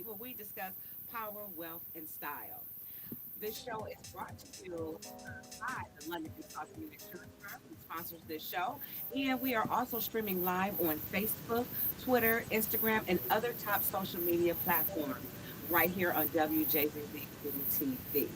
TV, where we discuss power, wealth, and style. This show is brought to you by the London Consulting and Insurance Firm, who sponsors this show. And we are also streaming live on Facebook, Twitter, Instagram, and other top social media platforms right here on WJZZ City TV.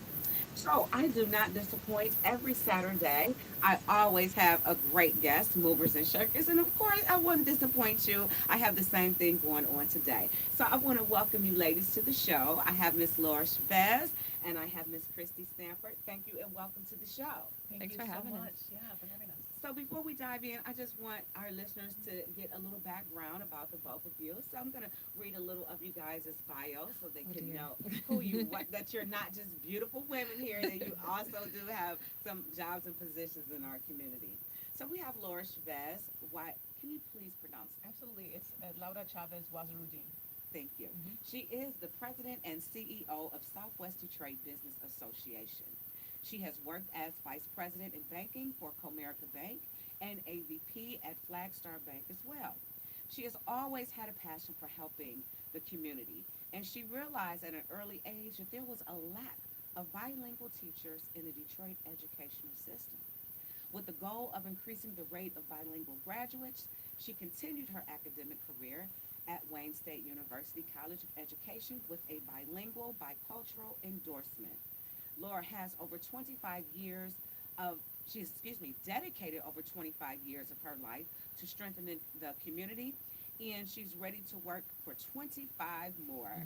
So I do not disappoint every Saturday. I always have a great guest, movers and shakers. And of course, I wouldn't disappoint you. I have the same thing going on today. So I want to welcome you ladies to the show. I have Miss Laura Chavez and I have Miss Christy Stanford. Thank you and welcome to the show. Thank Thanks you for so having us. much. Yeah, for having us. So before we dive in, I just want our listeners to get a little background about the both of you. So I'm going to read a little of you guys' bio so they Oh can dear. know who you what that you're not just beautiful women here, that you also do have some jobs and positions in our community. So we have Laura Chavez. Why can you please pronounce it? Absolutely. It's Laura Chavez Wazirudin. Thank you. Hmm. She is the president and CEO of Southwest Detroit Business Association. She has worked as vice president in banking for Comerica Bank and AVP at Flagstar Bank as well. She has always had a passion for helping the community, and she realized at an early age that there was a lack of bilingual teachers in the Detroit educational system. With the goal of increasing the rate of bilingual graduates, she continued her academic career at Wayne State University College of Education with a bilingual bicultural endorsement. Laura has over 25 years of she's excuse me dedicated over 25 years of her life to strengthening the community, and she's ready to work for 25 more.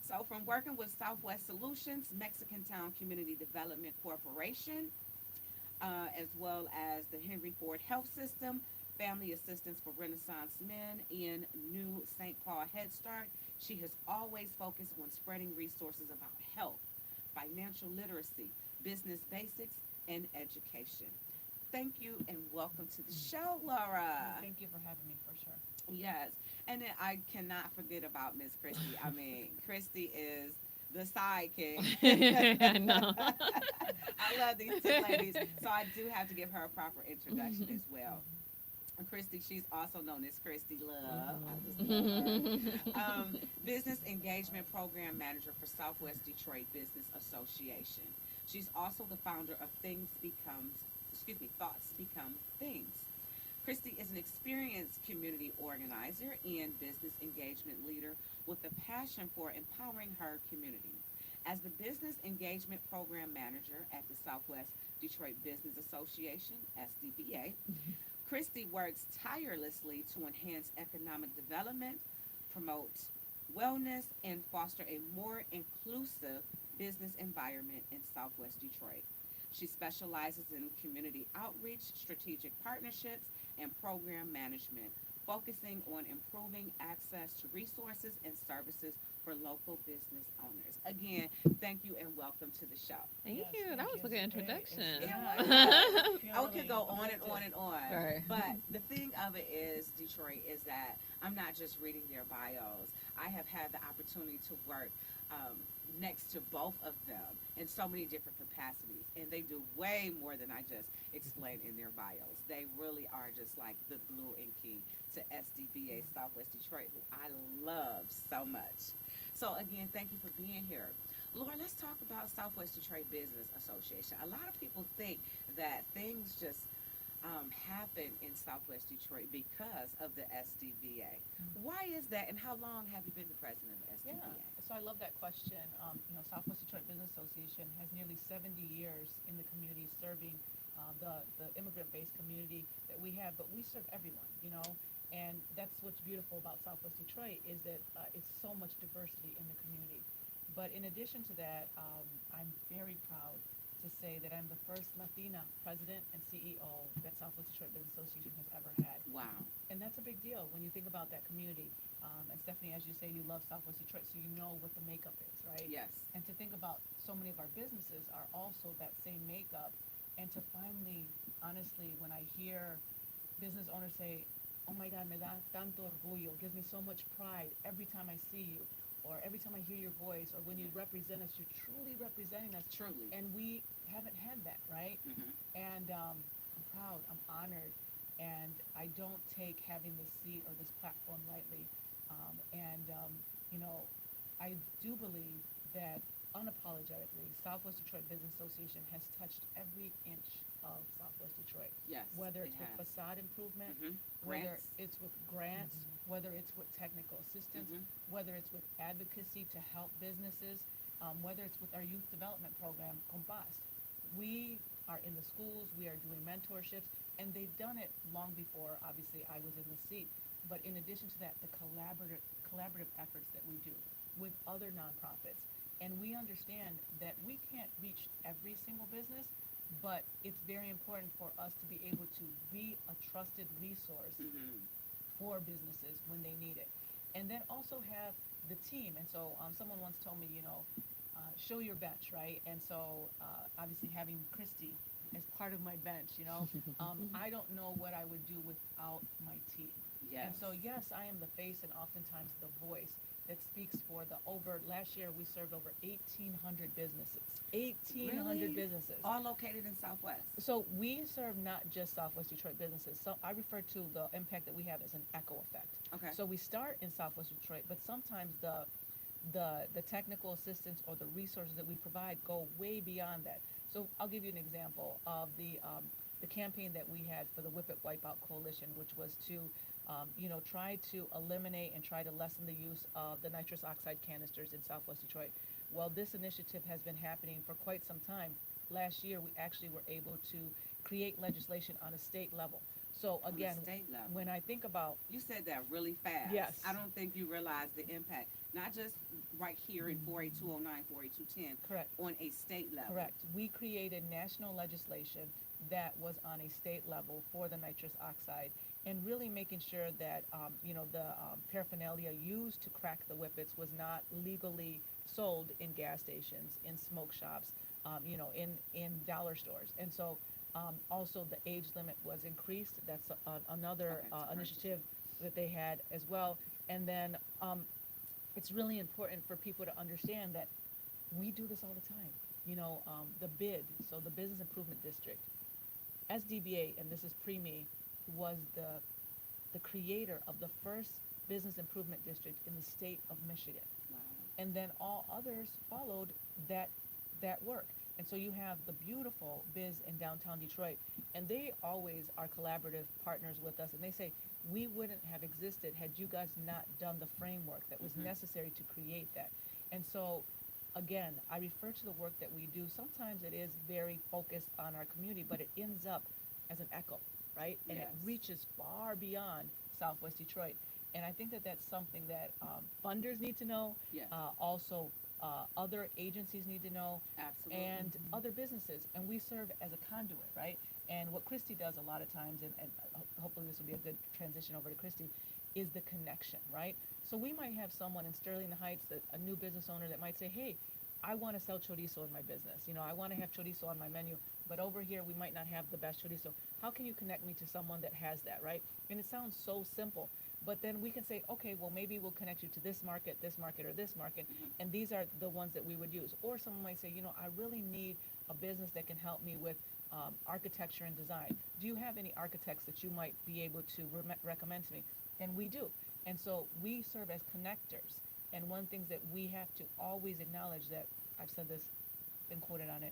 So from working with Southwest Solutions, Mexican Town Community Development Corporation, as well as the Henry Ford Health System, Family Assistance for Renaissance Men, and New St. Paul Head Start. She has always focused on spreading resources about health, financial literacy, business basics, and education. Thank you and welcome to the show, Laura. Thank you for having me, for sure. Yes, and then I cannot forget about Miss Christy. I mean, Christy is the sidekick. I know. I love these two ladies, so I do have to give her a proper introduction as well. Hmm. And Christy, she's also known as Christy Love. I just love her. Mhm. Business Engagement Program Manager for Southwest Detroit Business Association. She's also the founder of Thoughts Become Things. Christy is an experienced community organizer and business engagement leader with a passion for empowering her community. As the Business Engagement Program Manager at the Southwest Detroit Business Association, SDBA, Christy works tirelessly to enhance economic development, promote wellness, and foster a more inclusive business environment in Southwest Detroit. She specializes in community outreach, strategic partnerships, and program management, focusing on improving access to resources and services for local business owners. Again, thank you and welcome to the show. Thank Yes, you. That thank was you. a good Great. introduction. It Yeah, was. yeah. I Feel could really go on and on uplifted. and on. Right. But the thing of it is, Detroit, is that I'm not just reading their bios. I have had the opportunity to work um, next to both of them in so many different capacities. And they do way more than I just explained in their bios. They really are just like the glue and key to SDBA Southwest Detroit, who I love so much. So, again, thank you for being here. Laura, let's talk about Southwest Detroit Business Association. A lot of people think that things just happen in Southwest Detroit because of the SDVA. Mhm. Why is that, and how long have you been the president of Yeah. SDVA? So I love that question. Southwest Detroit Business Association has nearly 70 years in the community serving the immigrant-based community that we have, but we serve everyone, and that's what's beautiful about Southwest Detroit is that it's so much diversity in the community. But in addition to that, I'm very proud to say that I'm the first Latina president and CEO that Southwest Detroit Business Association has ever had. Wow. And that's a big deal when you think about that community. And Stephanie, as you say, you love Southwest Detroit, so you know what the makeup is, right? Yes. And to think about so many of our businesses are also that same makeup. And to finally, honestly, when I hear business owners say, oh my God, me da tanto orgullo, gives me so much pride every time I see you, or every time I hear your voice, or when you Yeah. represent us, you're truly representing us. Truly. And we haven't had that, right? Hmm. And I'm proud, I'm honored, and I don't take having this seat or this platform lightly. And you know, I I do believe that unapologetically, Southwest Detroit Business Association has touched every inch of Southwest Detroit, Yes, whether it it's with has. facade improvement, Mm-hmm. whether Grants. it's with grants, whether it's with technical assistance, Mm-hmm. whether it's with advocacy to help businesses, whether it's with our youth development program, Compast. We are in the schools, we are doing mentorships, and they've done it long before, obviously, I was in the seat. But in addition to that, the collaborative efforts that we do with other nonprofits. And we understand that we can't reach every single business, but it's very important for us to be able to be a trusted resource Mm-hmm. for businesses when they need it. And then also have the team. And so someone once told me, show your bench, right? And so obviously having Christy as part of my bench, I don't know what I would do without my team. And Yes. so, yes, I am the face and oftentimes the voice that speaks for the over, last year we served over 1,800 businesses. 1,800 Really? businesses. All located in Southwest. So we serve not just Southwest Detroit businesses. So I refer to the impact that we have as an echo effect. Okay. So we start in Southwest Detroit, but sometimes the technical assistance or the resources that we provide go way beyond that. So I'll give you an example of the campaign that we had for the Whip It Wipeout Coalition, which was to try to eliminate and try to lessen the use of the nitrous oxide canisters in Southwest Detroit. Well, this initiative has been happening for quite some time. Last year, we actually were able to create legislation on a state level. So On the again, state level. when I think about, You said that really fast. yes, I don't think you realize the impact, not just right here in 48209, 48210, correct. on a state level. Correct. We created national legislation that was on a state level for the nitrous oxide and really making sure that, the paraphernalia used to crack the whippets was not legally sold in gas stations, in smoke shops, in dollar stores. And so also the age limit was increased. That's another Okay, to initiative that they had as well. And then it's really important for people to understand that we do this all the time. The BID, so the Business Improvement District, SDBA, and this is pre-me, was the creator of the first business improvement district in the state of Michigan. Wow. And then all others followed that work. And so you have the beautiful Biz in downtown Detroit, and they always are collaborative partners with us. And they say, we wouldn't have existed had you guys not done the framework that was necessary to create that. And so, again, I refer to the work that we do. Sometimes it is very focused on our community, but it ends up as an echo, right? And Yes. it reaches far beyond Southwest Detroit. And I think that that's something that funders need to know. Yes. Also, other agencies need to know, Absolutely. and other businesses. And we serve as a conduit, right? And what Christy does a lot of times, and hopefully this will be a good transition over to Christy, is the connection, right? So we might have someone in Sterling Heights, a new business owner that might say, hey, I want to sell chorizo in my business. I want to have chorizo on my menu, but over here we might not have the best chorizo. How can you connect me to someone that has that, right? And it sounds so simple, but then we can say, okay, well, maybe we'll connect you to this market, or this market, and these are the ones that we would use. Or someone might say, I really need a business that can help me with architecture and design. Do you have any architects that you might be able to recommend to me? And we do. And so we serve as connectors. And one thing that we have to always acknowledge, that I've said this, been quoted on it,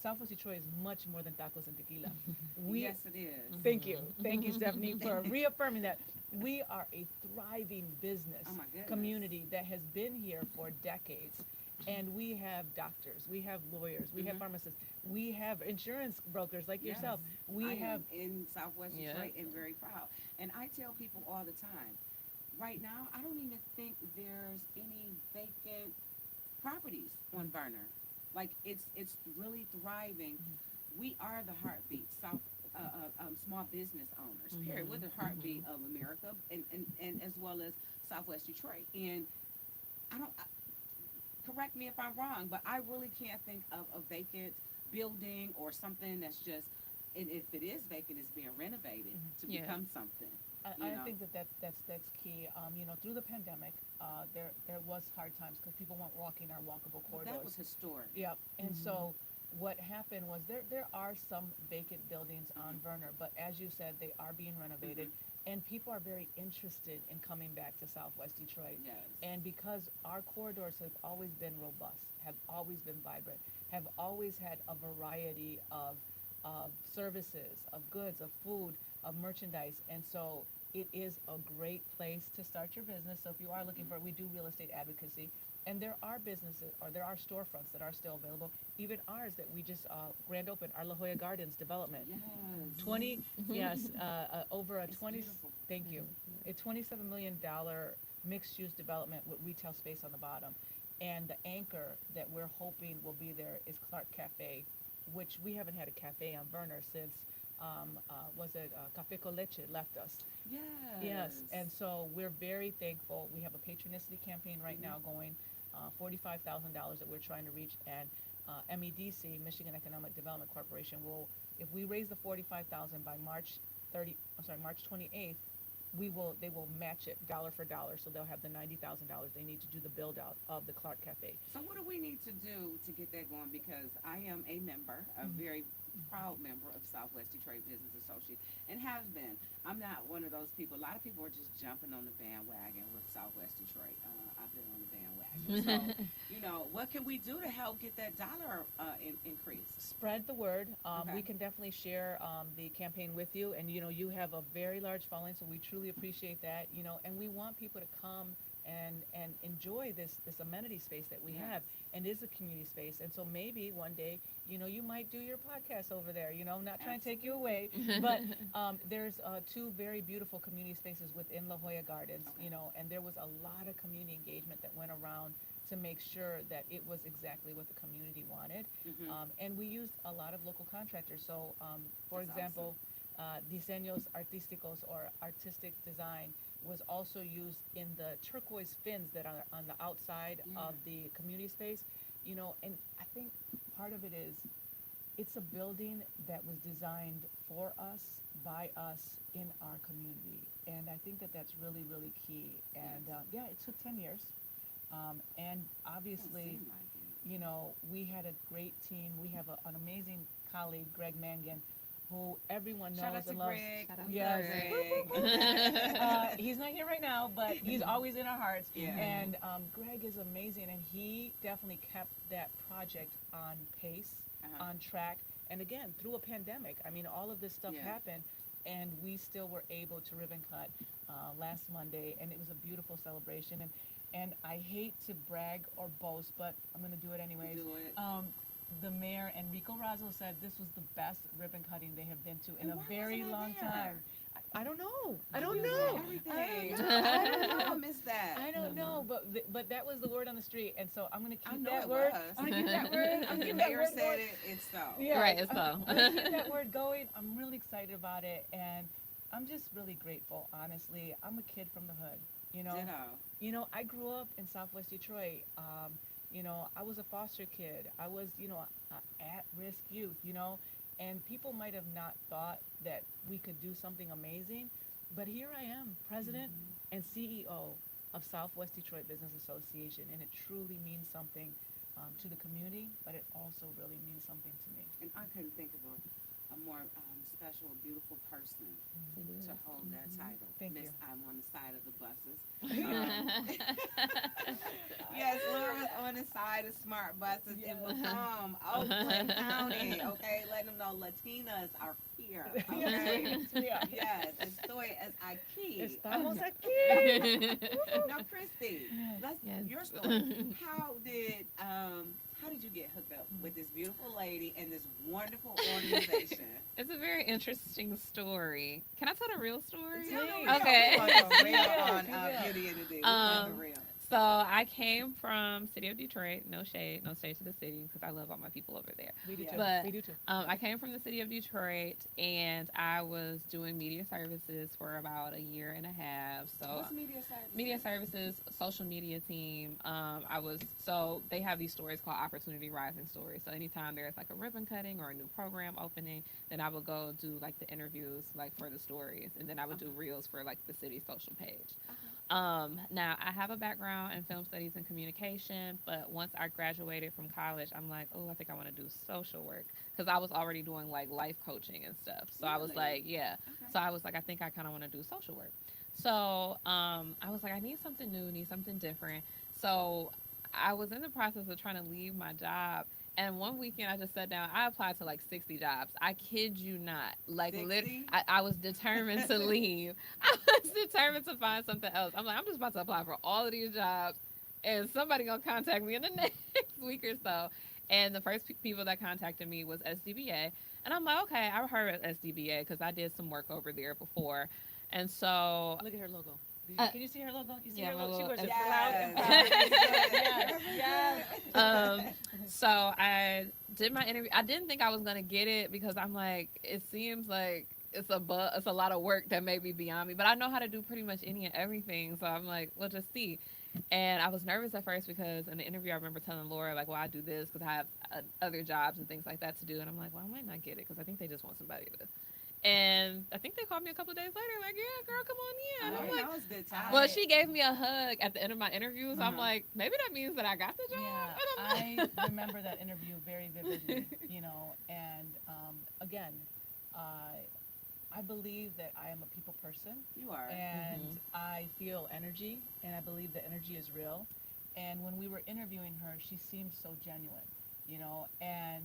Southwest Detroit is much more than tacos and tequila. Yes, it is. Thank you. Thank you, Stephanie, for reaffirming that. We are a thriving business Oh, my goodness. community that has been here for decades. And we have doctors, we have lawyers, we have pharmacists, we have insurance brokers like Yes. yourself. We I have am in Southwest Yeah. Detroit and very proud. And I tell people all the time, right now, I don't even think there's any vacant properties on Verner. Like it's really thriving. We are the heartbeat, small business owners. Period. We're the heartbeat of America, and as well as Southwest Detroit. And I don't. Correct me if I'm wrong, but I really can't think of a vacant building or something that's just, and if it is vacant, it's being renovated to Yeah. become something. I think that's key. Through the pandemic, there was hard times because people weren't walking our walkable Well, corridors. that was historic. Yep. And so what happened was there are some vacant buildings on Verner, but as you said, they are being renovated. and people are very interested in coming back to Southwest Detroit. Yes. And because our corridors have always been robust, have always been vibrant, have always had a variety of services, of goods, of food, of merchandise. And so it is a great place to start your business. So if you are looking for, we do real estate advocacy. And there are businesses or there are storefronts that are still available. Even ours that we just grand opened, our La Jolla Gardens development. Yes. 20, yes, over a It's 20, beautiful. thank you, a $27 million mixed use development with retail space on the bottom. And the anchor that we're hoping will be there is Clark Cafe, which we haven't had a cafe on Verner since, was it Cafe con Leche left us. Yes. Yes, and so we're very thankful. We have a patronicity campaign right now going, $45,000 that we're trying to reach, and MEDC, Michigan Economic Development Corporation, will, if we raise the 45,000 by March 28th, they will match it dollar for dollar, so they'll have the $90,000 they need to do the build out of the Clark Cafe. So what do we need to do to get that going? Because I am a member, a very proud member of Southwest Detroit Business Association, and have been. I'm not one of those people. A lot of people are just jumping on the bandwagon with Southwest Detroit. I've been on the bandwagon. So, what can we do to help get that dollar increase? Spread the word. Okay. We can definitely share the campaign with you, and you have a very large following, so we truly appreciate that. And we want people to come and enjoy this amenity space that we Yes. have, and is a community space. And so maybe one day, you might do your podcast over there. Not trying to take you away, but there's two very beautiful community spaces within La Jolla Gardens. Okay. And there was a lot of community engagement that went around to make sure that it was exactly what the community wanted. And we used a lot of local contractors. So, for That's example, diseños artísticos or artistic design was also used in the turquoise fins that are on the outside of the community space. And I think part of it is it's a building that was designed for us, by us, in our community. And I think that that's really, really key. And it took 10 years. And obviously, Doesn't seem like it. we had a great team. We have an amazing colleague, Greg Mangan, who everyone knows Shout out to and loves. Greg. Shout out Yes. to Greg. He's not here right now, but he's always in our hearts. Yeah. And Greg is amazing, and he definitely kept that project on pace, on track. And again, through a pandemic, I mean, all of this stuff Yeah. happened, and we still were able to ribbon cut last Monday, and it was a beautiful celebration. And I hate to brag or boast, but I'm going to do it anyways. Do it. The mayor, Enrico Razzo, said this was the best ribbon cutting they have been to in And a why very wasn't I long there? time. I don't know. I You don't missed know. everything. I don't know. I missed that. I don't know, but that was the word on the street, and so I'm going to I keep know that it word. was. I'm going to keep that word. I'm If going the to keep that mayor word said going. it, it's so. Yeah, Right, it's so. I'm going to keep that word going. I'm really excited about it, and I'm just really grateful, honestly. I'm a kid from the hood, Ditto. I grew up in Southwest Detroit. I was a foster kid. I was, at-risk youth, and people might have not thought that we could do something amazing, but here I am, president and CEO of Southwest Detroit Business Association, and it truly means something to the community, but it also really means something to me. And I couldn't think of a more special, beautiful person to hold that title. Thank Miss, you. I'm on the side of the buses. Yes, Laura's on the side of smart buses in Macomb, Oakland County. Okay, letting them know Latinas are here. Okay. Yeah. Yes, estoy es aquí. Estamos aquí. Now, Christy, let's Yes. your story. How did you get hooked up with this beautiful lady and this wonderful organization? It's a very interesting story. Can I tell the real story? Tell the Please. real. Okay. We want the real Yeah, on yeah. Beauty and the Day. We want the real. So I came from city of Detroit. No shade to the city because I love all my people over there. We do Yeah. too. But We do too. I came from the city of Detroit, and I was doing media services for about a year and a half. So What's media services? media services, social media team. So they have these stories called Opportunity Rising Stories. So anytime there's like a ribbon cutting or a new program opening, then I would go do like the interviews like for the stories, and then I would do reels for like the city social page. Now I have a background in film studies and communication, but once I graduated from college, I'm like, oh, I think I want to do social work because I was already doing like life coaching and stuff. So I was Really? like, yeah. Okay. So I was like, I think I kind of want to do social work. So I was like, I need something new, need something different. So I was in the process of trying to leave my job. And one weekend, I just sat down. I applied to like 60 jobs. I kid you not. Sixty. I was determined to leave. I was determined to find something else. I'm like, I'm just about to apply for all of these jobs, and somebody gonna contact me in the next week or so. And the first people that contacted me was SDBA, and I'm like, okay, I've heard of SDBA because I did some work over there before, and so Look at her logo. uh, Can you see her logo? You see yeah, her my logo? She little wears it loud and Yes. proud. Represent. Yes, yes. Represent. so I did my interview. I didn't think I was gonna get it because I'm like, it seems like it's a lot of work that may be beyond me. But I know how to do pretty much any and everything. So I'm like, we'll just see. And I was nervous at first because in the interview I remember telling Laura like, well, I do this because I have other jobs and things like that to do. And I'm like, well, I might not get it because I think they just want somebody to. And I think they called me a couple of days later, like, yeah, girl, come on in. And Oh, I'm like, that was good time. well, she gave me a hug at the end of my interview, so I'm Uh-huh. like, maybe that means that I got the job. Yeah, And I'm I remember that interview very vividly, and again, uh, I believe that I am a people person, You are. and Mhm. I feel energy, and I believe that energy is real. And when we were interviewing her, she seemed so genuine, and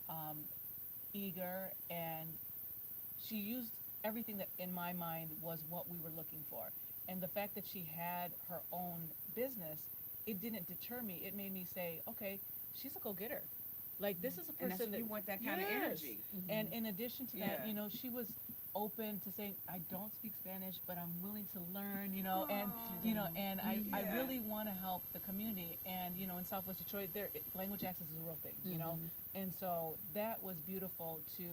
um, eager, and she used everything that in my mind was what we were looking for. And the fact that she had her own business, it didn't deter me. It made me say, okay, she's a go-getter. Like, this is a And that's person what you that, want, that kind of yes. energy. And in addition to that, Yeah. she was open to saying, I don't speak Spanish, but I'm willing to learn, and I Yeah. really want to help the community. And in Southwest Detroit, there language access is a real thing, and so that was beautiful to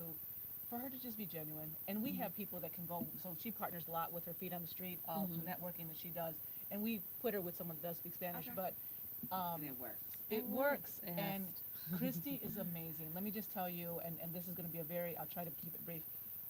for her to just be genuine. And we have people that can go. So she partners a lot with her feet on the street, networking that she does, and we put her with someone that does speak Spanish, Okay. but And it works. it works. It has And Christy is amazing. Let me just tell you, and this is going to be I'll try to keep it brief.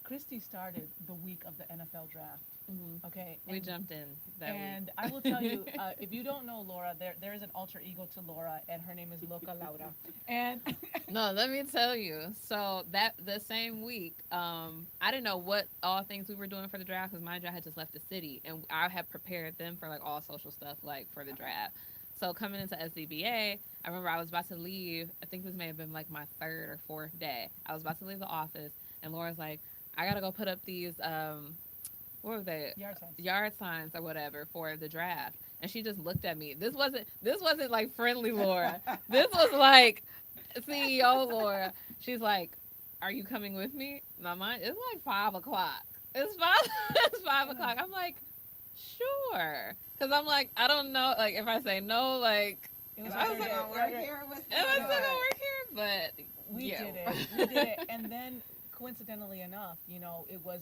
Christy started the week of the NFL draft. Mhm. Okay. We jumped in that And week. I will tell you, if you don't know Laura, there is an alter ego to Laura, and her name is Loca Laura. And No, let me tell you. So that the same week, I didn't know what all things we were doing for the draft because mind you, I had just left the city, and I had prepared them for like all social stuff like for the draft. So coming into SDBA, I remember I was about to leave. I think this may have been like my third or fourth day. I was about to leave the office, and Laura's like, I gotta go put up these what were they, yard signs. yard signs or whatever for the draft. And she just looked at me. This wasn't like friendly Laura. This was like CEO Laura. She's like, "Are you coming with me?" My mind, it's like 5 o'clock. It's five. It's 5 o'clock. I'm like, sure, because I'm like, I don't know, like if I say no, like, It Am was I her still day. gonna work here? What's am I going still gonna on? work here? But We yeah. did it. We did it. And then, coincidentally enough, it was,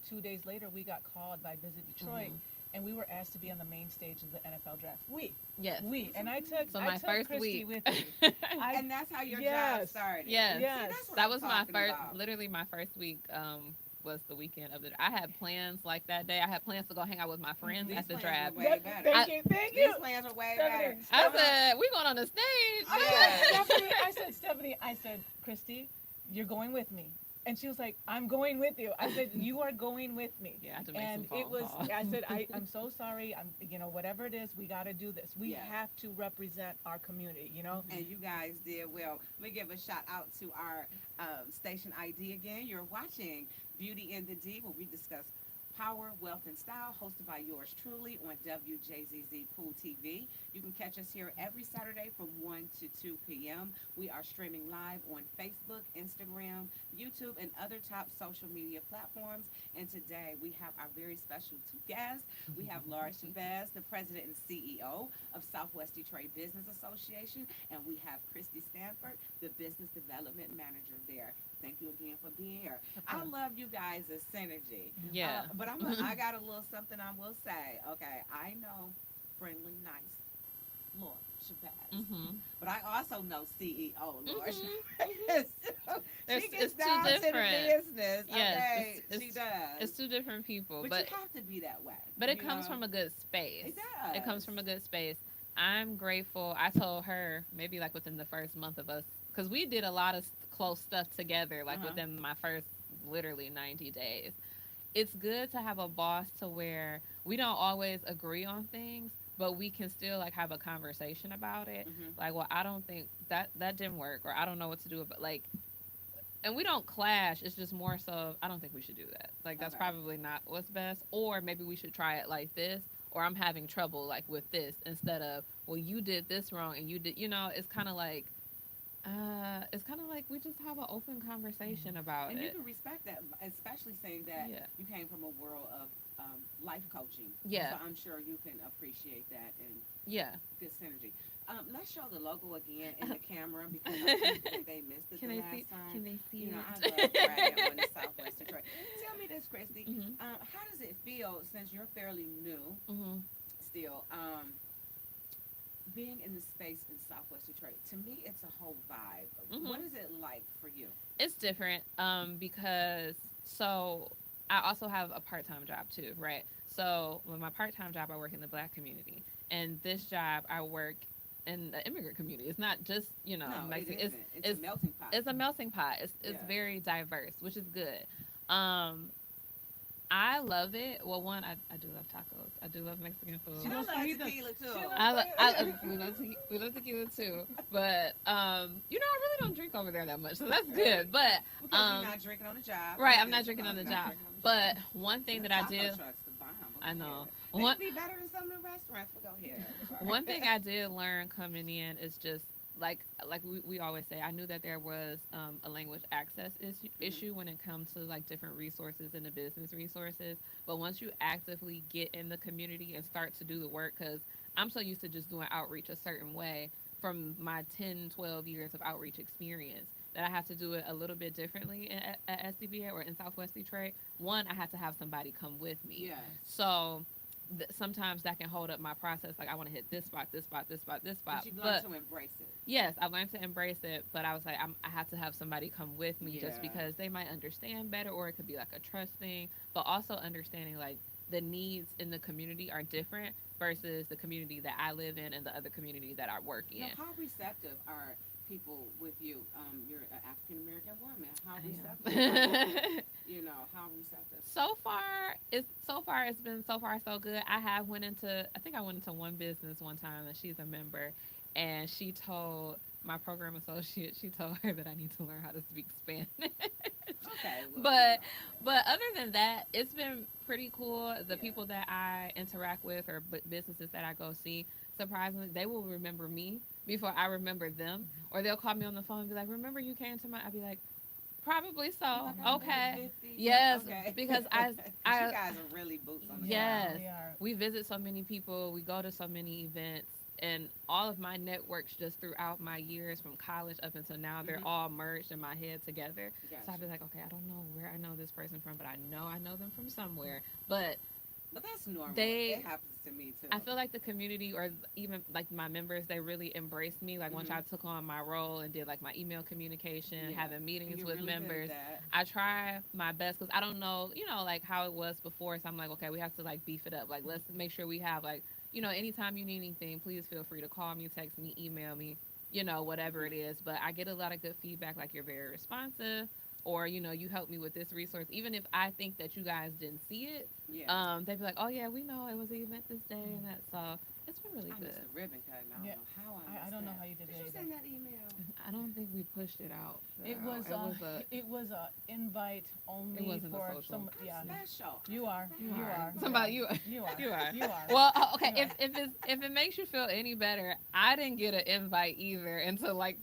2 days later, we got called by Visit Detroit, and we were asked to be on the main stage of the NFL draft. Yes. And I took, So my first Christy week. with me. And that's how your job Yes. started. Yes. See, Yes. that's what That I'm was my talking first, about. literally my first week. Was the weekend of the. I had plans like that day. I had plans to go hang out with my friends These at the plans draft. were way better. Thank These plans are way better. I said, we going on the stage. I said, Christy, you're going with me. And she was like, I'm going with you. I said, you are going with me. Yeah, I had to make And some it phone was, calls. I said, I'm so sorry. Whatever it is, we got to do this. We Yeah. have to represent our community, And you guys did well. Let me give a shout out to our station ID again. You're watching Beauty in the D, where we discuss power, wealth, and style, hosted by yours truly on WJZZ Pool TV. You can catch us here every Saturday from 1 to 2 p.m. We are streaming live on Facebook, Instagram, YouTube, and other top social media platforms. And today we have our very special two guests. We have Laura Chavez, the president and CEO of Southwest Detroit Business Association, and we have Christy Stanford, the business development manager there. Thank you again for being here. I love you guys' synergy. Yeah. But I got a little something I will say. Okay, I know friendly, nice Laura. Shabazz. Mhm. But I also know CEO, Lord. Mhm. Mhm. She gets It's two down to the different. business. Yes, Okay, she it's does. two different people, But you have to be that way. but it You comes know, from a good space. it It comes does. from a good space. I'm grateful. I told her maybe like within the first month of us, because we did a lot of close stuff together, Uh like huh. within my first literally 90 days. It's good to have a boss to where we don't always agree on things, but we can still like have a conversation about it. Mhm. Like, well, I don't think that didn't work, or I don't know what to do, but like, and we don't clash. It's just more so I don't think we should do that. Like that's Okay. probably not what's best. Or maybe we should try it like this. Or I'm having trouble like with this instead of well you did this wrong and you did it's kind of like we just have an open conversation about And you it. can respect that, especially saying that Yeah. you came from a world of life coaching. So Yeah. I'm sure you can appreciate that and Yeah. good synergy. Let's show the logo again in the camera because I think they missed it Can the they see? last time. Can they see You know, I it? love bragging on the Southwest Detroit. Tell me this, Christy. Mhm. How does it feel since you're fairly new Mhm. still? Being in the space in Southwest Detroit, to me, it's a whole vibe. What Mhm. is it like for you? It's different because so I also have a part-time job too, right? So with my part-time job I work in the black community and this job I work in the immigrant community. It's not just, No, it Mexican. isn't. It's a It's melting pot. it's a melting pot. It's Yeah. very diverse, which is good. Um I love it. Well, one, I do love tacos. I do love Mexican food. She I loves love fajitas. tequila too. She loves We love tequila too, but I really don't drink over there that much, so that's good. But Because you're um, not drinking on the job. right, I'm Okay, not drinking on the you're not job. drinking on the But job. one thing And the that I taco did, truck's the bomb. But I go know ahead. They one could be better than some of the restaurants, but go ahead. one thing I did learn coming in is just like we always say. I knew that there was a language access Mhm. issue when it comes to like different resources and the business resources. But once you actively get in the community and start to do the work, because I'm so used to just doing outreach a certain way from my 10, 12 years of outreach experience that I have to do it a little bit differently at SDBA or in Southwest Detroit. One, I had to have somebody come with me. Yes. So sometimes that can hold up my process. Like I want to hit this spot, this spot, this spot, this spot. But you've learned But to embrace it. yes, I've learned to embrace it. But I was like, I have to have somebody come with me just Yeah. because they might understand better, or it could be like a trust thing. But also understanding like the needs in the community are different versus the community that I live in and the other community that I work Now, in. how receptive are people with you? You're an African American woman. How I receptive? am. How receptive? So far it's been so far so good. I think I went into one business one time and she's a member and she told my program associate, she told her that I need to learn how to speak Spanish. Okay. Well, but but other than that, it's been pretty cool. The yeah. people that I interact with or businesses that I go see, surprisingly, they will remember me before I remember them, or they'll call me on the phone and be like, "Remember you came to my?" I'll be like, "Probably Oh so. my God, Okay." 50. Yes, Okay. because 'Cause I you guys are really boots on the yes, ground. They are. we visit so many people, we go to so many events, and all of my networks just throughout my years from college up until now, they're Mhm. all merged in my head together. So I'd Gotcha. be like, okay, I don't know where I know this person from, but I know them from somewhere. But But that's normal. they It happens to me too. I feel like the community or even like my members, they really embraced me. Like once Mhm. I took on my role and did like my email communication, Yeah. having And meetings you're with really good at members, that. I try my best because I don't know, like how it was before. So I'm like, okay, we have to like beef it up. Like let's make sure we have like, anytime you need anything, please feel free to call me, text me, email me, whatever it Mhm. is. But I get a lot of good feedback. Like you're very responsive. Or you help me with this resource, even if I think that you guys didn't see it, Yeah. they'd be like, "Oh yeah, we know it was the event this day and that." So it's been really I missed good. the ribbon cutting. I don't Yeah. know how I I missed don't know that. how you did Did it you either. send that email? I don't think we pushed it out. It was It was a. it was a invite only wasn't a for social. some. I'm Yeah, special. you are. I'm You are. Somebody you. You are. You are. You are. Well, okay. You are. If it makes you feel any better, I didn't get an invite either until like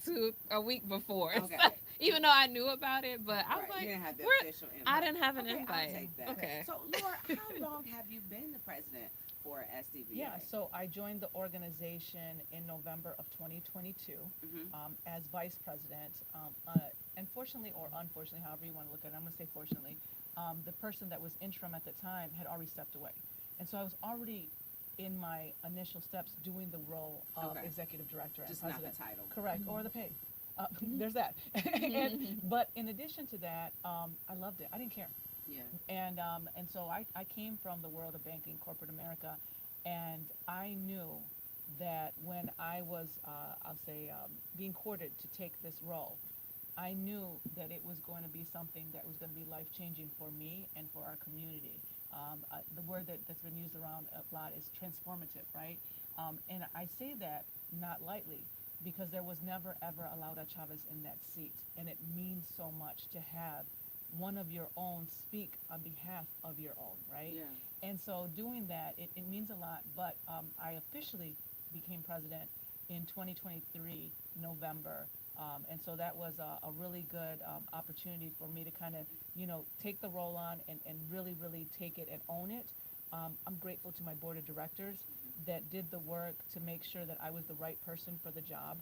a week before. Okay. Even though I knew about it, but I was Right. like, You didn't have the "We're- official invite. I didn't have an Okay, invite." I'll take that. Okay. So, Laura, how long have you been the president for SDBA? Yeah, so I joined the organization in November of 2022 Mm-hmm. as vice president. And fortunately or unfortunately, however you want to look at it, I'm going to say fortunately, the person that was interim at the time had already stepped away. And so I was already in my initial steps doing the role of Okay. executive director and Just not president. the title. Correct, or the pay. There's that. But in addition to that, I loved it. I didn't care. Yeah. And so I came from the world of banking, corporate America, and I knew that when I was, I'll say, being courted to take this role, I knew that it was going to be something that was going to be life changing for me and for our community. The word that's been used around a lot is transformative, right? And I say that not lightly because there was never ever a Laura Chavez in that seat, and it means so much to have one of your own speak on behalf of your own, right? Yeah. And so doing that, it means a lot. But I officially became president in 2023 November. And so that was a really good opportunity for me to kind of, take the role on and really, really take it and own it. I'm grateful to my board of directors that did the work to make sure that I was the right person for the job,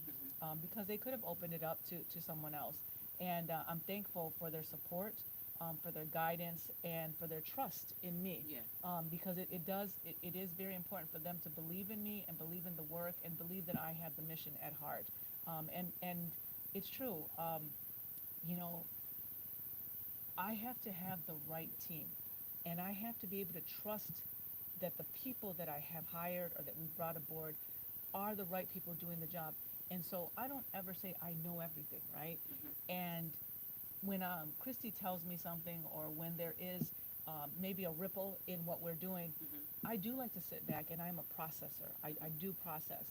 because they could have opened it up to someone else. And I'm thankful for their support, for their guidance, and for their trust in me. Yeah. Because it is very important for them to believe in me and believe in the work and believe that I have the mission at heart. And it's true. You know, I have to have the right team, and I have to be able to trust that the people that I have hired or that we've brought aboard are the right people doing the job. And so I don't ever say I know everything, right? And when Christy tells me something, or when there is maybe a ripple in what we're doing, I do like to sit back, and I'm a processor. I do process.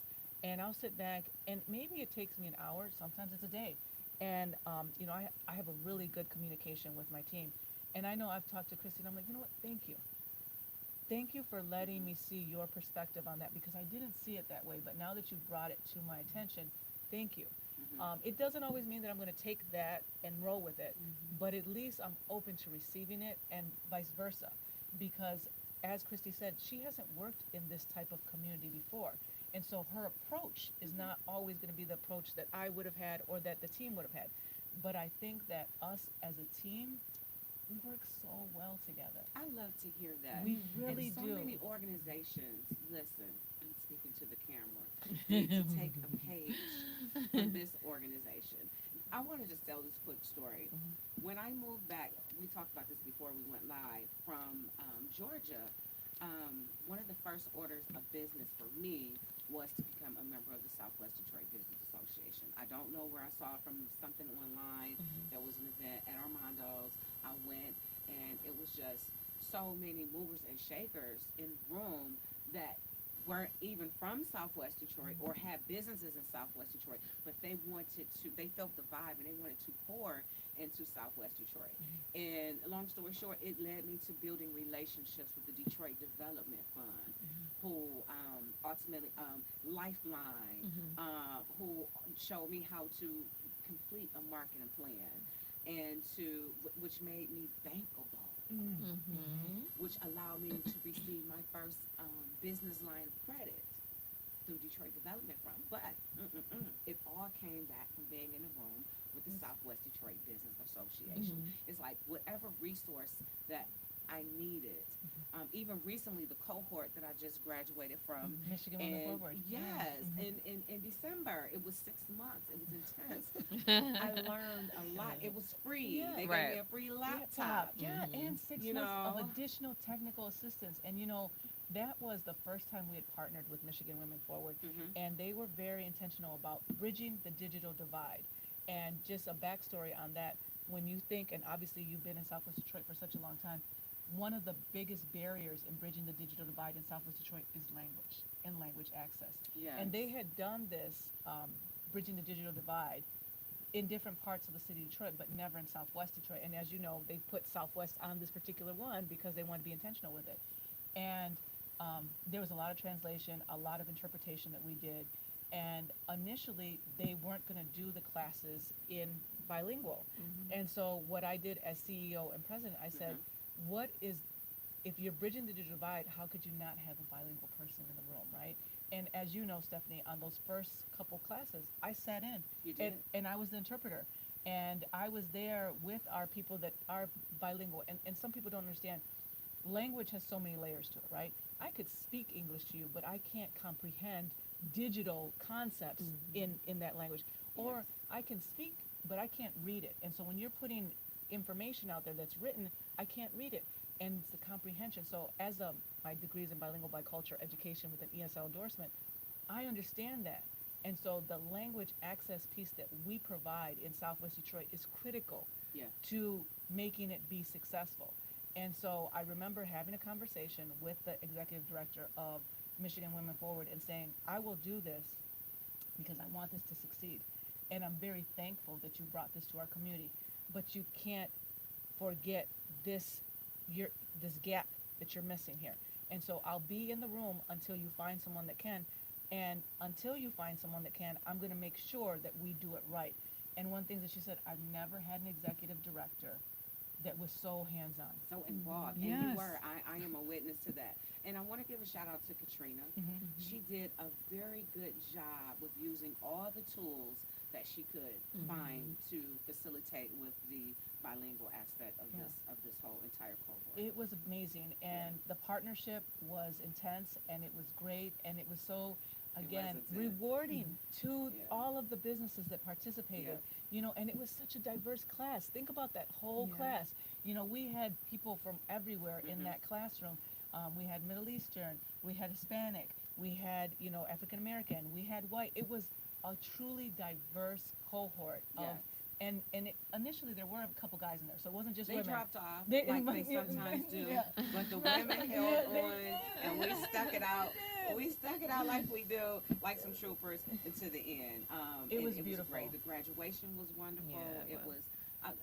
And I'll sit back, and maybe it takes me an hour, sometimes it's a day. And, I have a really good communication with my team. And I know I've talked to Christy, and I'm like, you know what, thank you. Thank you for letting me see your perspective on that, because I didn't see it that way. But now that you've brought it to my attention, thank you. It doesn't always mean that I'm going to take that and roll with it, but at least I'm open to receiving it, and vice versa. Because as Christy said, she hasn't worked in this type of community before. And so her approach is not always going to be the approach that I would have had or that the team would have had. But I think that us as a team, we work so well together. I love to hear that. We really and so do. many organizations, listen, I'm speaking to the camera, need to take a page from this organization. I want to just tell this quick story. When I moved back, we talked about this before we went live, from Georgia, one of the first orders of business for me was to become a member of the Southwest Detroit Business Association. I don't know where I saw it from, something online. There was an event at Armando's. I went, and it was just so many movers and shakers in the room that weren't even from Southwest Detroit or had businesses in Southwest Detroit, but they felt the vibe, and they wanted to pour into Southwest Detroit. And long story short, it led me to building relationships with the Detroit Development Fund, who ultimately, Lifeline, who showed me how to complete a marketing plan, and which made me bankable, which allowed me to receive my first business line of credit through Detroit Development Fund. But it all came back from being in a room with the Southwest Detroit Business Association. It's like whatever resource that I needed. Even recently, the cohort that I just graduated from, Michigan Women Forward. yes, in December, it was 6 months. It was intense. I learned a lot. It was free. Yeah. They gave Right. me a free laptop. Yeah, and 6 You months of know? additional technical assistance. And that was the first time we had partnered with Michigan Women Forward, and they were very intentional about bridging the digital divide. And just a backstory on that, when you think, and obviously you've been in Southwest Detroit for such a long time, one of the biggest barriers in bridging the digital divide in Southwest Detroit is language and language access. Yes. And they had done this, bridging the digital divide, in different parts of the city of Detroit, but never in Southwest Detroit. And as you know, they put Southwest on this particular one because they wanted to be intentional with it. And there was a lot of translation, a lot of interpretation that we did. And initially, they weren't going to do the classes in bilingual. And so what I did as CEO and president, I said, if you're bridging the digital divide, how could you not have a bilingual person in the room, right? And as you know, Stephanie, on those first couple classes, I sat in. You did. And I was the interpreter. And I was there with our people that are bilingual. And some people don't understand, language has so many layers to it, right? I could speak English to you, but I can't comprehend digital concepts in that language. Or Yes. I can speak, but I can't read it. And so when you're putting information out there that's written, I can't read it. And it's the comprehension. So as my degree is in bilingual bicultural education with an ESL endorsement, I understand that. And so the language access piece that we provide in Southwest Detroit is critical Yeah. to making it be successful. And so I remember having a conversation with the executive director of Michigan Women Forward and saying, I will do this because I want this to succeed. And I'm very thankful that you brought this to our community. But you can't forget this your this gap that you're missing here. And so I'll be in the room until you find someone that can. And until you find someone that can, I'm going to make sure that we do it right. And one thing that she said, I've never had an executive director that was so hands-on. So involved. And you Yes. were. I am a witness to that. And I want to give a shout out to Katrina. She did a very good job with using all the tools that she could find to facilitate with the bilingual aspect of Yeah. this whole entire cohort. It was amazing, and the partnership was intense, and it was great, and it was so, again, intense. rewarding to Yeah. all of the businesses that participated. You know, and it was such a diverse class. Think about that whole Yeah. class. You know, we had people from everywhere in Mhm. that classroom. We had Middle Eastern, we had Hispanic, we had, you know, African American, we had white. It was a truly diverse cohort of, Yes. and initially there were a couple guys in there, so it wasn't just They women. dropped off They- like they yeah, sometimes do, yeah. but the women held Yeah, they on, and we stuck it out. We stuck it out like we do, like some troopers, to the end. It was It was beautiful. great. The graduation was wonderful. Yeah, it It was. was.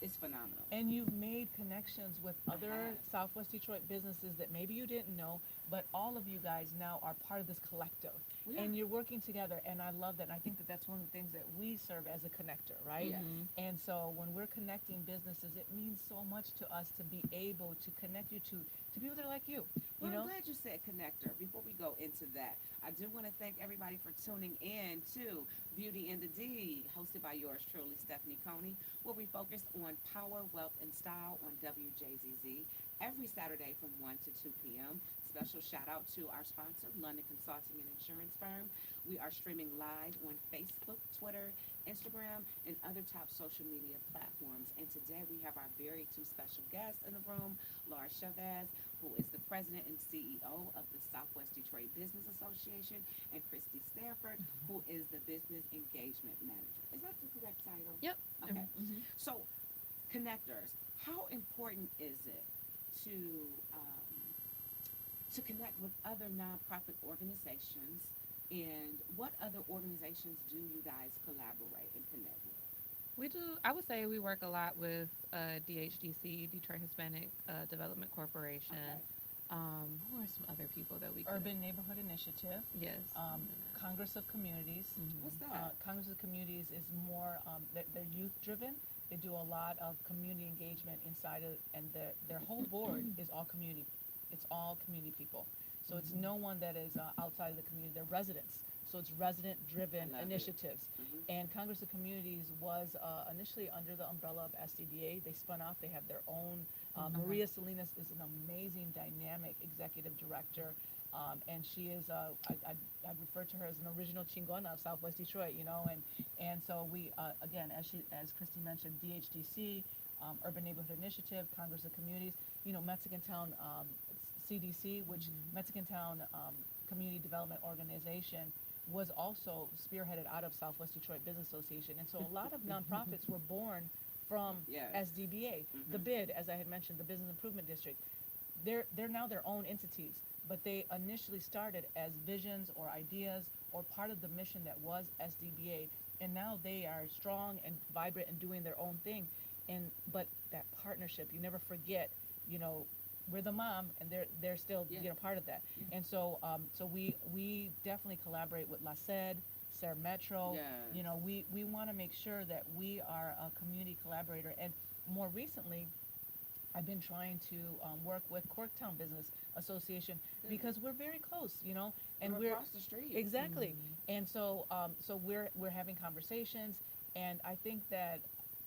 It's phenomenal. And you've made connections with other have. Southwest Detroit businesses that maybe you didn't know, but all of you guys now are part of this collective. Yeah. And you're working together, and I love that. And I think that that's one of the things that we serve as a connector, right? Yes. And so when we're connecting businesses, it means so much to us to be able to connect you to people that are like you. Well, You know? I'm glad you said connector. Before we go into that, I do want to thank everybody for tuning in to Beauty and the Deed, hosted by yours truly, Stephanie Coney, where we focus on power, wealth, and style on WJZZ every Saturday from 1 to 2 p.m. Special shout out to our sponsor, London Consulting and Insurance Firm. We are streaming live on Facebook, Twitter, Instagram, and other top social media platforms. And today we have our very two special guests in the room, Laura Chavez, who is the president and CEO of the Southwest Detroit Business Association, and Christy Stanford, who is the business engagement manager. Is that the correct title? Yep. Okay. Mhm. So, connectors, how important is it to to connect with other nonprofit organizations, and what other organizations do you guys collaborate and connect with? We do. I would say we work a lot with DHDC, Detroit Hispanic Development Corporation. Okay. Who are some other people that we could? Urban Neighborhood Initiative, Yes. Congress of Communities. What's that? Congress of Communities is more, they're youth driven. They do a lot of community engagement inside of, and their whole board is all community. It's all community people. So it's no one that is outside of the community. They're residents. So it's resident driven Love it. initiatives. Mhm. And Congress of Communities was initially under the umbrella of SCDA. They spun off. They have their own. Maria Salinas is an amazing, dynamic executive director. And she is, I refer to her as an original Chingona of Southwest Detroit, you know, and so we, again, as Christy mentioned, DHDC, Urban Neighborhood Initiative, Congress of Communities, you know, Mexican Town CDC, which Mexican Town Community Development Organization was also spearheaded out of Southwest Detroit Business Association. And so a lot of nonprofits were born from Yes. SDBA. The BID, as I had mentioned, the Business Improvement District, they're now their own entities, but they initially started as visions or ideas or part of the mission that was SDBA, and now they are strong and vibrant and doing their own thing. But that partnership, you never forget, you know, we're the mom, and they're still Yeah. you know part of that. Yeah. And so we definitely collaborate with La Sed, Sarah Metro. Yes. You know, we want to make sure that we are a community collaborator. And more recently, I've been trying to work with Corktown Business Association because we're very close, you know, and We're across the street. exactly. And so so we're having conversations, and I think that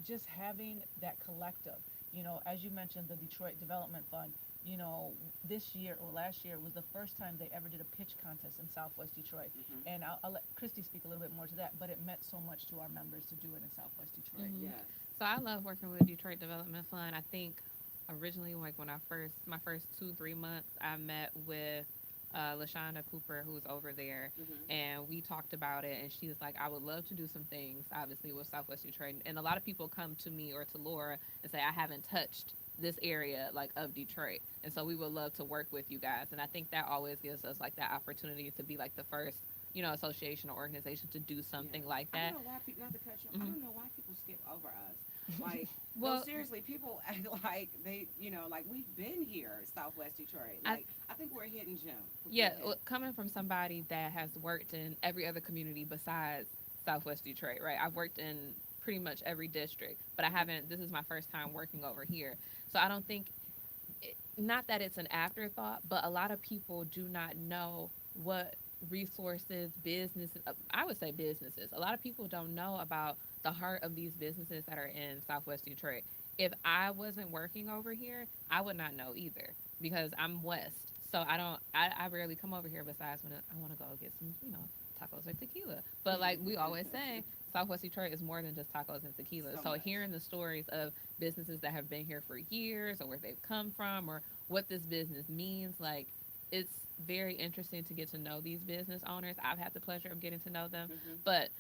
just having that collective, you know, as you mentioned, the Detroit Development Fund, you know, this year or last year was the first time they ever did a pitch contest in Southwest Detroit. Mhm. And I'll let Christy speak a little bit more to that, but it meant so much to our members to do it in Southwest Detroit. Mhm. Yes. So I love working with Detroit Development Fund. I think originally, like when I first, my first 2 3 months, I met with Lashonda Cooper, who's over there, Mhm. and we talked about it. And she was like, "I would love to do some things, obviously, with Southwest Detroit." And a lot of people come to me or to Laura and say, "I haven't touched this area like of Detroit, and so we would love to work with you guys." And I think that always gives us like that opportunity to be like the first, association or organization to do something Yes. like I don't that. know why people, not to cut you, I Hmm. don't know why people skip over us. Like, no, Well, seriously, people act like they, like we've been here, Southwest Detroit. I Like, I think we're a hidden gem. But go Yeah, ahead. coming from somebody that has worked in every other community besides Southwest Detroit, right? I've worked in pretty much every district, but I Mhm. haven't. This is my first time working over here, so I don't think. Not that it's an afterthought, but a lot of people do not know what resources, businesses. I would say businesses. A lot of people don't know about the heart of these businesses that are in Southwest Detroit. If I wasn't working over here, I would not know either because I'm west. So I don't. I rarely come over here besides when I want to go get some, tacos or tequila. But like we always say, Southwest Detroit is more than just tacos and tequila. So So much. hearing the stories of businesses that have been here for years or where they've come from or what this business means, like it's very interesting to get to know these business owners. I've had the pleasure of getting to know them. Mhm. But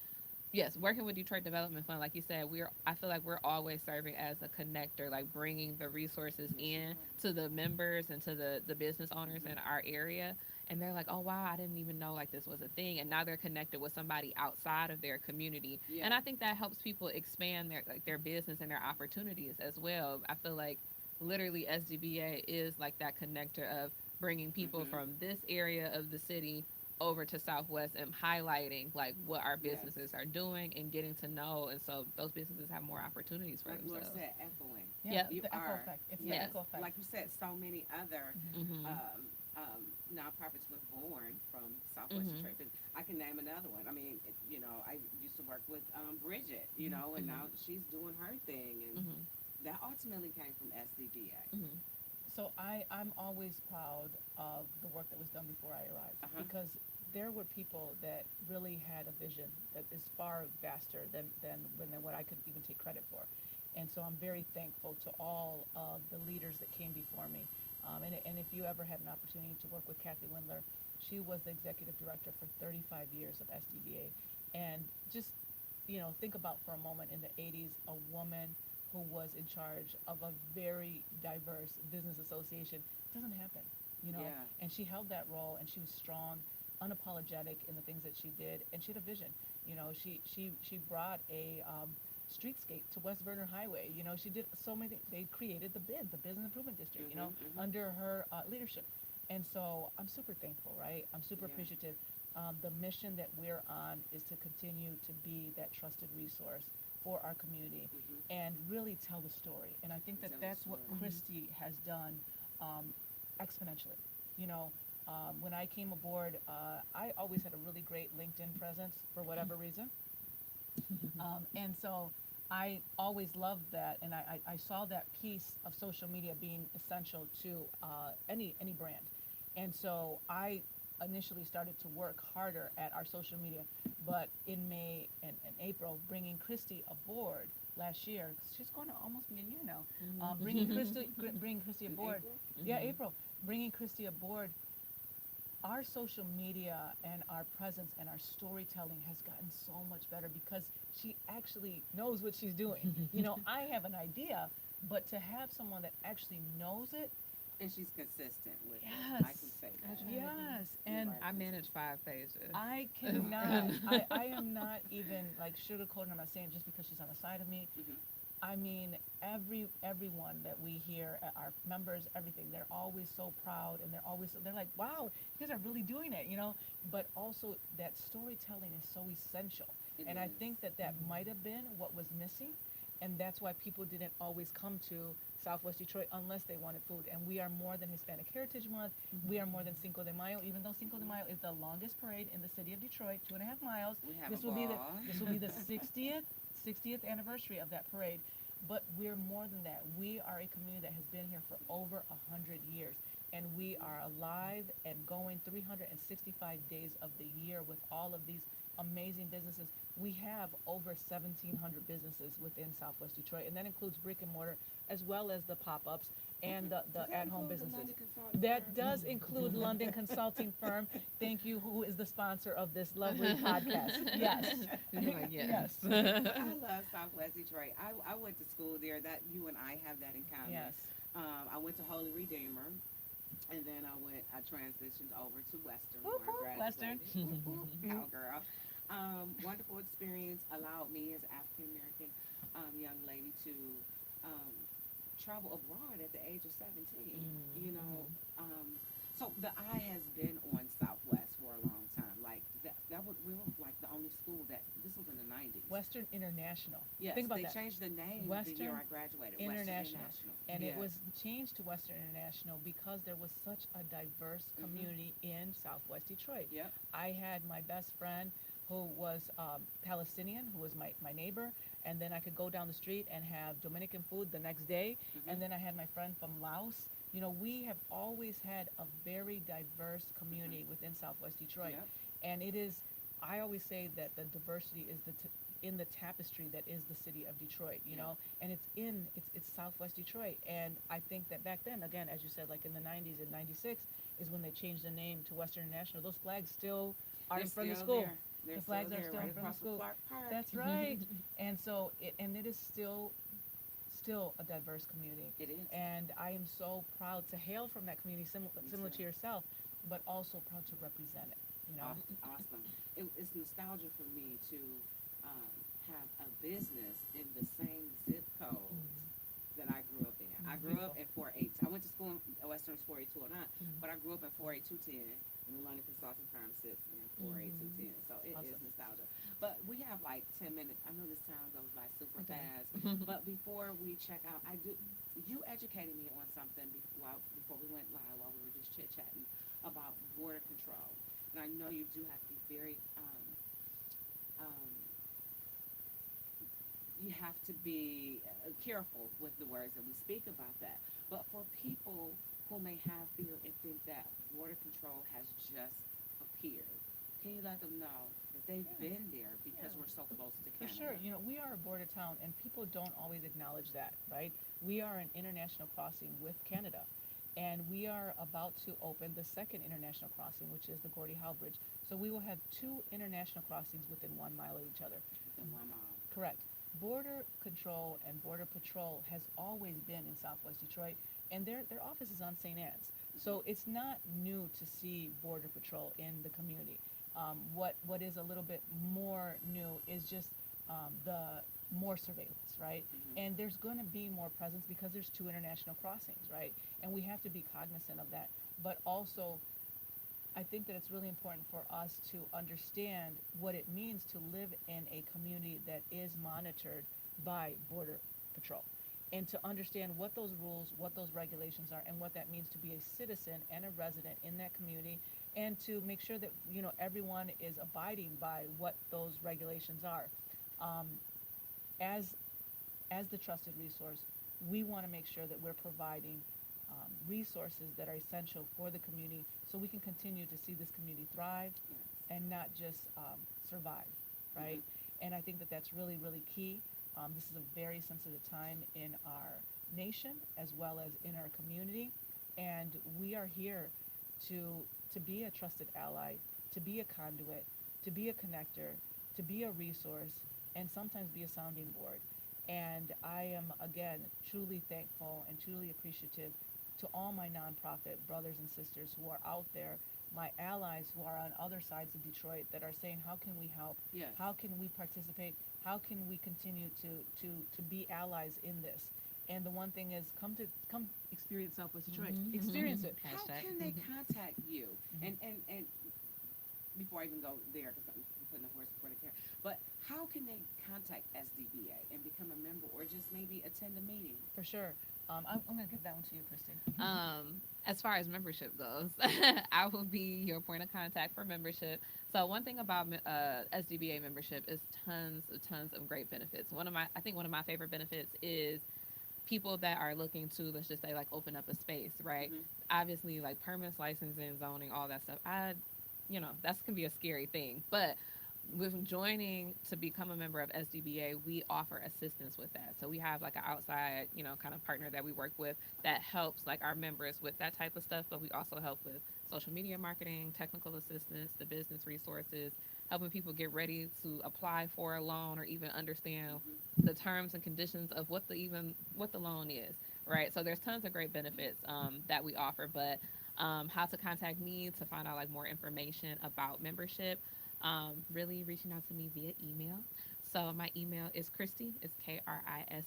yes, working with Detroit Development Fund, like you said, I feel like we're always serving as a connector, like bringing the resources Yes, you in are. to the members and to the business owners Mhm. in our area. And they're like, "Oh wow, I didn't even know like this was a thing." And now they're connected with somebody outside of their community. Yeah. And I think that helps people expand their business and their opportunities as well. I feel like literally SDBA is like that connector of bringing people Mhm. from this area of the city over to Southwest and highlighting like what our Yes. businesses are doing and getting to know, and so those businesses have more opportunities for Like Laura themselves. said, echoing. Yeah, Yep. You the echo are. effect. It's the Yes. Yes. echo effect. Like you said, so many other Mhm. Mhm. um, nonprofits were born from Southwest Mhm. Detroit. But I can name another one. I mean, I used to work with Bridget, and Mhm. now she's doing her thing, and Mhm. that ultimately came from SDBA. Mhm. So I'm always proud of the work that was done before I arrived Uh huh. because there were people that really had a vision that is far vaster than what I could even take credit for. And so I'm very thankful to all of the leaders that came before me. And if you ever had an opportunity to work with Kathy Windler, she was the executive director for 35 years of SDBA. And just, think about for a moment in the 80s, a woman who was in charge of a very diverse business association. It doesn't happen, you know. Yeah. And she held that role, and she was strong, unapologetic in the things that she did, and she had a vision. She brought a streetscape to West Vernon Highway. She did so many things. They created the BID, the Business Improvement District. Mhm. Mhm. Under her leadership. And so I'm super thankful, right? I'm super Yeah. appreciative. The mission that we're on is to continue to be that trusted resource for our community Mhm. and really tell the story. And I think that Tell the that's what story. Mhm. Christy has done um, exponentially. You know, when I came aboard, I always had a really great LinkedIn presence for whatever reason. And so I always loved that, and I saw that piece of social media being essential to any brand. And so I initially started to work harder at our social media, but in May and April, bringing Christy aboard last year, 'cause she's going to almost be a year now, bringing Christy In aboard, April. yeah, Mhm. April, bringing Christy aboard, our social media and our presence and our storytelling has gotten so much better because she actually knows what she's doing. I have an idea, but to have someone that actually knows it, And she's consistent with it. I can yes, say I that. try to yes, You and are I manage consistent. 5 pages. I It's cannot, good. I am not even like sugarcoating. I'm not saying just because she's on the side of me. Mhm. I mean, everyone that we hear, our members, everything, they're always so proud, and they're like, wow, you guys are really doing it. But also that storytelling is so essential, It and I is. think that might have been what was missing, and that's why people didn't always come to Southwest Detroit unless they wanted food. And we are more than Hispanic Heritage Month. We are more than Cinco de Mayo, even though Cinco de Mayo is the longest parade in the city of Detroit, 2.5 miles. We have This a will be the ball. this will be the 60th anniversary of that parade. but we're more than that. We are a community that has been here for over 100 years, and we are alive and going 365 days of the year with all of these amazing businesses. We have over 1,700 businesses within Southwest Detroit, and that includes brick and mortar as well as the pop-ups and the at-home businesses. That does include London Consulting Firm. Thank you, who is the sponsor of this lovely podcast. Yes. Like, yes. I love Southwest Detroit. I went to school there. That you and I have that in common. Yes. I went to Holy Redeemer, and then I transitioned over to Western. Whoop, Where I whoop, Western. graduated. Whoop, whoop, cowgirl. Wonderful experience. Allowed me as African American young lady to um, travel abroad at the age of 17. You know, so the eye has been on Southwest for a long time. Like that was we were like the only school that this was in the 90s. Western International. Yes, Think about they that. changed the name the Western year I graduated. International. Western International. And it Yeah. was changed to Western International because there was such a diverse community in Southwest Detroit. Yep. I had my best friend who was Palestinian, who was my neighbor, and then I could go down the street and have Dominican food the next day, and then I had my friend from Laos. You know, we have always had a very diverse community within Southwest Detroit, Yep. and it is, I always say that the diversity is in the tapestry that is the city of Detroit, you Yeah. know, and it's Southwest Detroit. And I think that back then, again, as you said, like in the 90s and 96 is when they changed the name to Western International. Those flags still are They're in front of the still school. there. They're The flags still are there, still right in front of across from school. Clark Park. That's right. And so it is still a diverse community. It is. And I am so proud to hail from that community, similar too. to yourself, but also proud to represent it, you know. Awesome. It's nostalgia for me to have a business in the same zip code that I grew up in. I grew up in 48. I went to school in Western's 48209, but I grew up in 48210, and the London Consulting Firm sits in 48210. So it is Awesome. nostalgia. But we have like 10 minutes. I know this time goes by super fast. But before we check out, you educated me on something before we went live while we were just chit chatting about border control. And I know you do have to be very you have to be careful with the words that we speak about that. But for people who may have fear and think that border control has just appeared, can you let them know that they've been there because we're so close to For Canada? sure, you know, we are a border town, and people don't always acknowledge that, right? We are an international crossing with Canada, and we are about to open the second international crossing, which is the Gordie Howe Bridge. So we will have two international crossings within 1 mile of each other. Within 1 mile. Correct. Border control and border patrol has always been in Southwest Detroit, and their office is on St. Anne's. So it's not new to see border patrol in the community. What is a little bit more new is just the more surveillance, right? And there's going to be more presence because there's two international crossings, right? And we have to be cognizant of that. But also, I think that it's really important for us to understand what it means to live in a community that is monitored by Border Patrol, and to understand what those rules, what those regulations are, and what that means to be a citizen and a resident in that community, and to make sure that, you know, everyone is abiding by what those regulations are. As the trusted resource, we want to make sure that we're providing resources that are essential for the community so we can continue to see this community thrive and not just survive, right? And I think that that's really, really key. This is a very sensitive time in our nation as well as in our community, and we are here to be a trusted ally, to be a conduit, to be a connector, to be a resource, and sometimes be a sounding board. And I am, again, truly thankful and truly appreciative to all my nonprofit brothers and sisters who are out there, my allies who are on other sides of Detroit that are saying, how can we help? Yes. How can we participate? How can we continue to be allies in this? And the one thing is, come experience Southwest Detroit. Experience it. How can they contact you? And before I even go there, because I'm putting the horse before the carriage, but how can they contact SDBA and become a member or just maybe attend a meeting? For sure. I'm going to give that one to you, Christy. As far as membership goes, I will be your point of contact for membership. So one thing about SDBA membership is tons of great benefits. I think one of my favorite benefits is people that are looking to, let's just say, like open up a space, right? Mm-hmm. Obviously, like permits, licensing, zoning, all that stuff. That can be a scary thing, but with joining to become a member of SDBA, we offer assistance with that. So we have like an outside, kind of partner that we work with that helps like our members with that type of stuff. But we also help with social media marketing, technical assistance, the business resources, helping people get ready to apply for a loan or even understand Mm-hmm. the terms and conditions of what the loan is. Right. So there's tons of great benefits that we offer, but how to contact me to find out like more information about membership, really reaching out to me via email. So my email is Christy, it's KRISTYS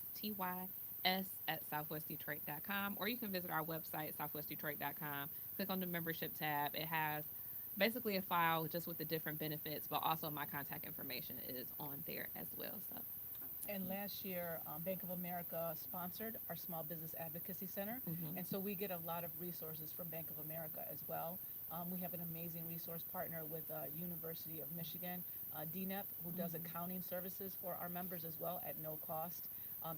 at southwestdetroit.com, or you can visit our website, southwestdetroit.com. Click on the membership tab. It has basically a file just with the different benefits, but also my contact information is on there as well. So, And last year, Bank of America sponsored our Small Business Advocacy Center. mhm. And so we get a lot of resources from Bank of America as well. We have an amazing resource partner with University of Michigan, DNEP, who does Mhm. accounting services for our members as well at no cost.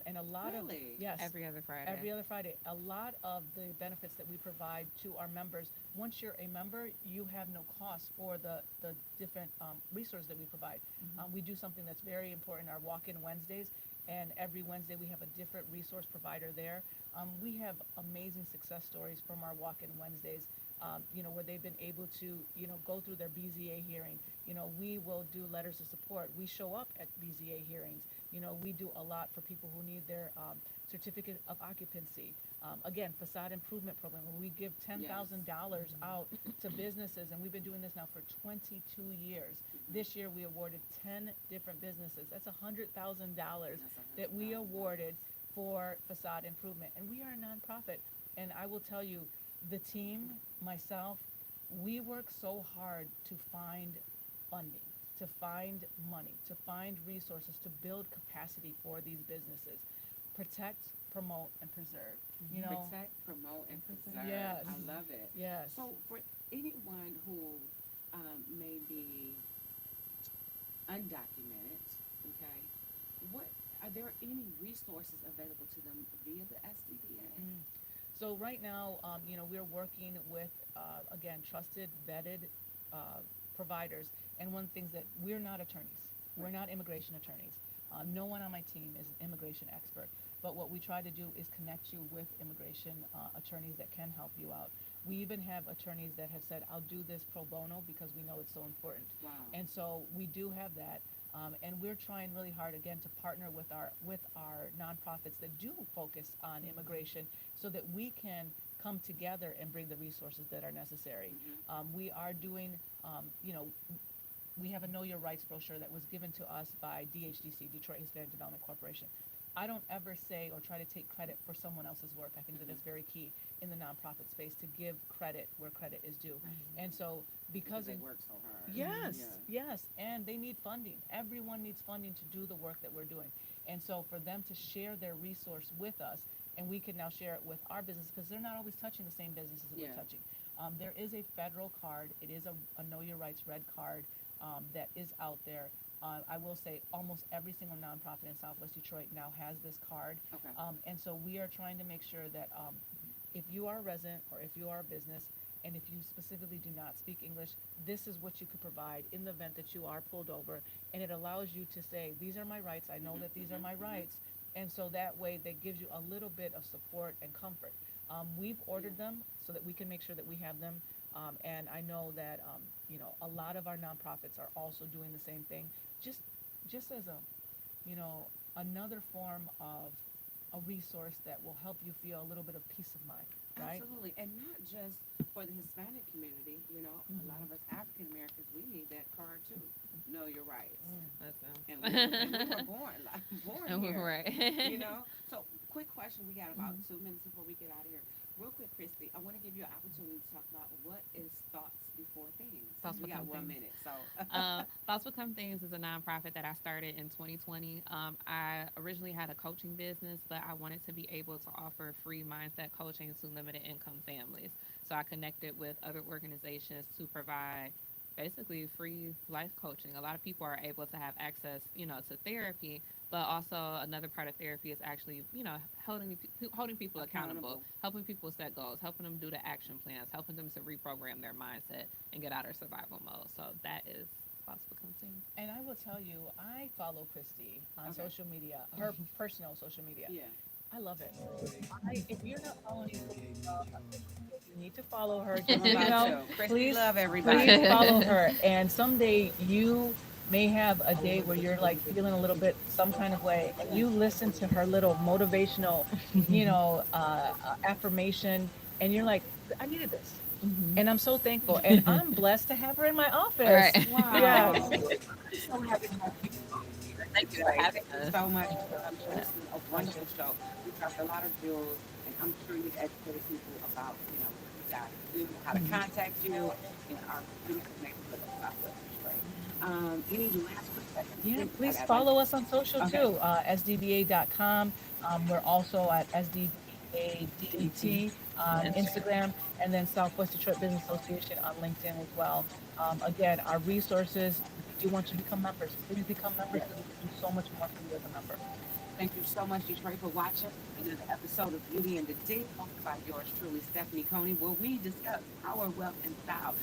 And a lot of, Really? yes, Every other Friday. every other Friday, a lot of the benefits that we provide to our members, once you're a member, you have no cost for the different resources that we provide. Mhm. We do something that's very important, our walk-in Wednesdays, and every Wednesday we have a different resource provider there. We have amazing success stories from our walk-in Wednesdays, where they've been able to, go through their BZA hearing. We will do letters of support. We show up at BZA hearings. We do a lot for people who need their certificate of occupancy. Again, facade improvement program, where we give $10,000 Yes. out to businesses, and we've been doing this now for 22 years. Mm-hmm. This year we awarded 10 different businesses. That's $100,000 That's that we 100,000. awarded for facade improvement. And we are a nonprofit. And I will tell you, the team, myself, we work so hard to find funding, to find money, to find resources, to build capacity for these businesses. Protect, promote, and preserve. Protect, promote, and preserve. Yes. I love it. Yes. So, for anyone who may be undocumented, okay, what are there any resources available to them via the SDBA? Mm. So right now, we're working with, again, trusted, vetted providers. And one of the things that we're not attorneys. We're Right. not immigration attorneys. No one on my team is an immigration expert. But what we try to do is connect you with immigration attorneys that can help you out. We even have attorneys that have said, I'll do this pro bono because we know it's so important. Wow. And so we do have that. And we're trying really hard, again, to partner with our nonprofits that do focus on immigration so that we can come together and bring the resources that are necessary. Mhm. We are doing, we have a Know Your Rights brochure that was given to us by DHDC, Detroit Hispanic Development Corporation. I don't ever say or try to take credit for someone else's work. I think that is very key in the nonprofit space, to give credit where credit is due. And so because they of, work so hard. yes, Yeah. yes, and they need funding. Everyone needs funding to do the work that we're doing. And so for them to share their resource with us, and we can now share it with our business, because they're not always touching the same businesses that Yeah. we're touching. There is a federal card. It is a Know Your Rights red card that is out there. I will say almost every single nonprofit in Southwest Detroit now has this card. Okay. And so we are trying to make sure that if you are a resident or if you are a business, and if you specifically do not speak English, this is what you could provide in the event that you are pulled over. And it allows you to say, these are my rights. I know that these are my rights. And so that way that gives you a little bit of support and comfort. We've ordered them so that we can make sure that we have them. And I know that, a lot of our nonprofits are also doing the same thing. Just as another form of a resource that will help you feel a little bit of peace of mind, right? Absolutely. And not just for the Hispanic community, a lot of us African Americans, we need that card too. Know your rights. Listen. And we were born And here. we're right. So quick question, we got about 2 minutes before we get out of here. Real quick, Christy, I want to give you an opportunity to talk about what is Thoughts Before Things. Thoughts We got Become one Things. minute, so. Thoughts Become Things is a nonprofit that I started in 2020. I originally had a coaching business, but I wanted to be able to offer free mindset coaching to limited income families. So I connected with other organizations to provide basically free life coaching. A lot of people are able to have access, to therapy, but also another part of therapy is actually, holding people accountable, Accountable. helping people set goals, helping them do the action plans, helping them to reprogram their mindset and get out of survival mode. So that is Thoughts Become Things. And I will tell you, I follow Christy on Okay. social media, her personal social media. Yeah. I love it. If you're not following Christy on social media, you need to follow her. I'm Just so you about know, to. Christy, please, love everybody. please follow her. And someday you may have a day where you're like feeling a little bit some kind of way, and you listen to her little motivational, affirmation, and you're like, I needed this. Hmm. And I'm so thankful. And I'm blessed to have her in my All office. right. Yes. Wow. I'm so happy to have you here Thank you for today. having Thank you us. so much for coming. This is a Pleasure. wonderful show. We dropped a lot of jewels, and I'm sure you've educated people about, what you guys do, how to contact you, in our beautiful neighborhood of Southwest Detroit. Any last quick Yeah, questions? please I like, follow us on social okay. too, sdba.com. We're also at SDBADET on Instagram, and then Southwest Detroit Business Association on LinkedIn as well. Again, our resources, we do want you to become members. Please become members Yes. so we can do so much more for you as a member. Thank you so much, Detroit, for watching another episode of Beauty and the Deep, hosted by yours truly, Stephanie Coney, where we discuss power, wealth, and style.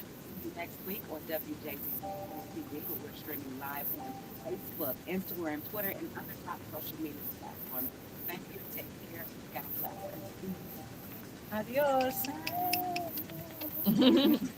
See you next week on WJCC TV, where we're streaming live on Facebook, Instagram, Twitter, and other top social media platforms. Thank you. Take care. God bless. And see you next Adios. time. Bye.